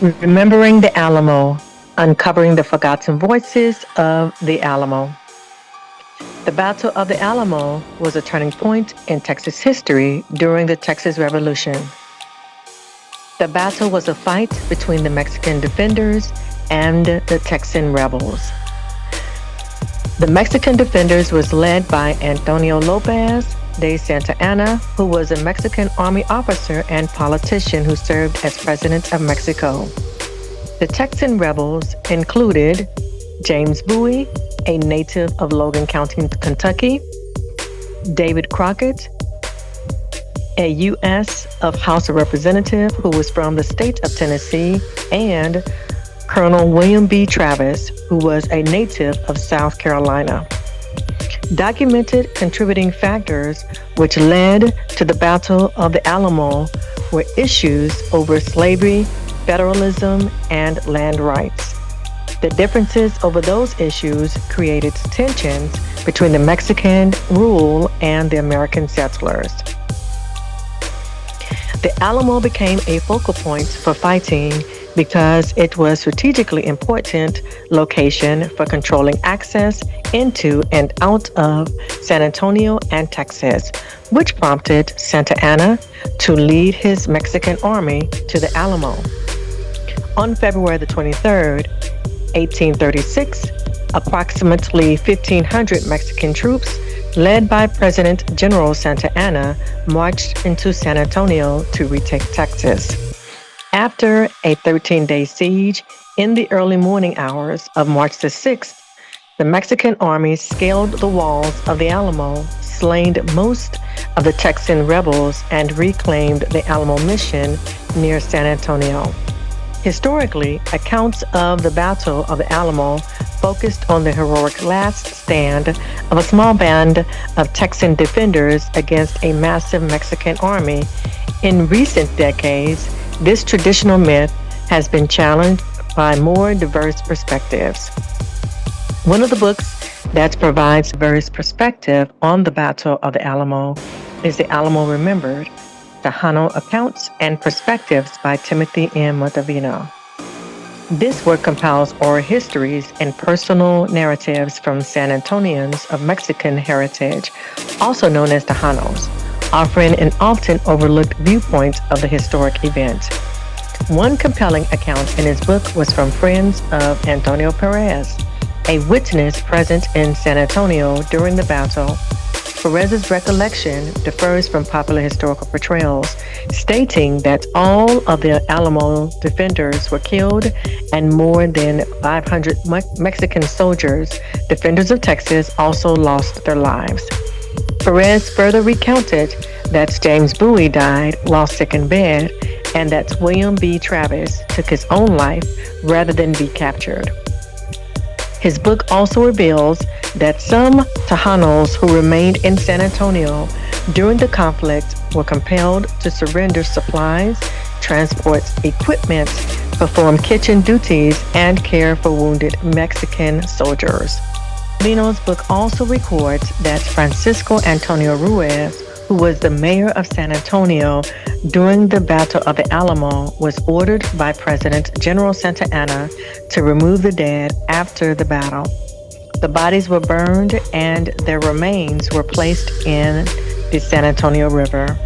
Remembering the Alamo, uncovering the forgotten voices of the Alamo. The Battle of the Alamo was a turning point in Texas history during the Texas Revolution. The battle was a fight between the Mexican defenders and the Texan rebels. The Mexican defenders was led by Antonio Lopez de Santa Anna, who was a Mexican army officer and politician who served as president of Mexico. The Texan rebels included James Bowie, a native of Logan County, Kentucky, David Crockett, a U.S. House of Representative who was from the state of Tennessee, and Colonel William B. Travis, who was a native of South Carolina. Documented contributing factors which led to the Battle of the Alamo were issues over slavery, federalism, and land rights. The differences over those issues created tensions between the Mexican rule and the American settlers. The Alamo became a focal point for fighting because it was a strategically important location for controlling access into and out of San Antonio and Texas, which prompted Santa Anna to lead his Mexican army to the Alamo. On February the 23rd, 1836, approximately 1,500 Mexican troops, led by President General Santa Anna, marched into San Antonio to retake Texas. After a 13-day siege, in the early morning hours of March the 6th, the Mexican army scaled the walls of the Alamo, slaying most of the Texan rebels, and reclaimed the Alamo Mission near San Antonio. Historically, accounts of the Battle of the Alamo focused on the heroic last stand of a small band of Texan defenders against a massive Mexican army. In recent decades, this traditional myth has been challenged by more diverse perspectives. One of the books that provides diverse perspective on the Battle of the Alamo is The Alamo Remembered: Tejano Accounts and Perspectives by Timothy M. Montevino. This work compiles oral histories and personal narratives from San Antonians of Mexican heritage, also known as Tejanos, offering an often overlooked viewpoint of the historic event. One compelling account in his book was from friends of Antonio Perez, a witness present in San Antonio during the battle. Perez's recollection differs from popular historical portrayals, stating that all of the Alamo defenders were killed and more than 500 Mexican soldiers, defenders of Texas, also lost their lives. Perez further recounted that James Bowie died while sick in bed and that William B. Travis took his own life rather than be captured. His book also reveals that some Tejanos who remained in San Antonio during the conflict were compelled to surrender supplies, transport equipment, perform kitchen duties, and care for wounded Mexican soldiers. Lino's book also records that Francisco Antonio Ruiz, who was the mayor of San Antonio during the Battle of the Alamo, was ordered by President General Santa Anna to remove the dead after the battle. The bodies were burned and their remains were placed in the San Antonio River.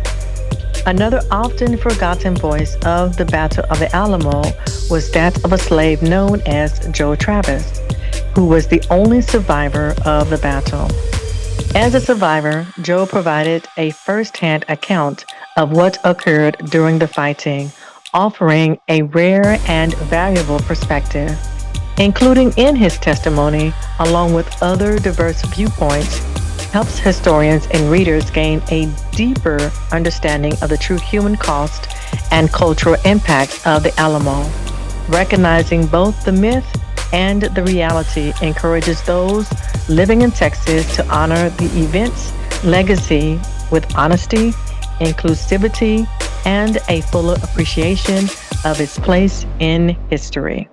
Another often forgotten voice of the Battle of the Alamo was that of a slave known as Joe Travis, who was the only survivor of the battle. As a survivor, Joe provided a first-hand account of what occurred during the fighting, offering a rare and valuable perspective. Including in his testimony, along with other diverse viewpoints, helps historians and readers gain a deeper understanding of the true human cost and cultural impact of the Alamo. Recognizing both the myth and the reality encourages those living in Texas to honor the event's legacy with honesty, inclusivity, and a fuller appreciation of its place in history.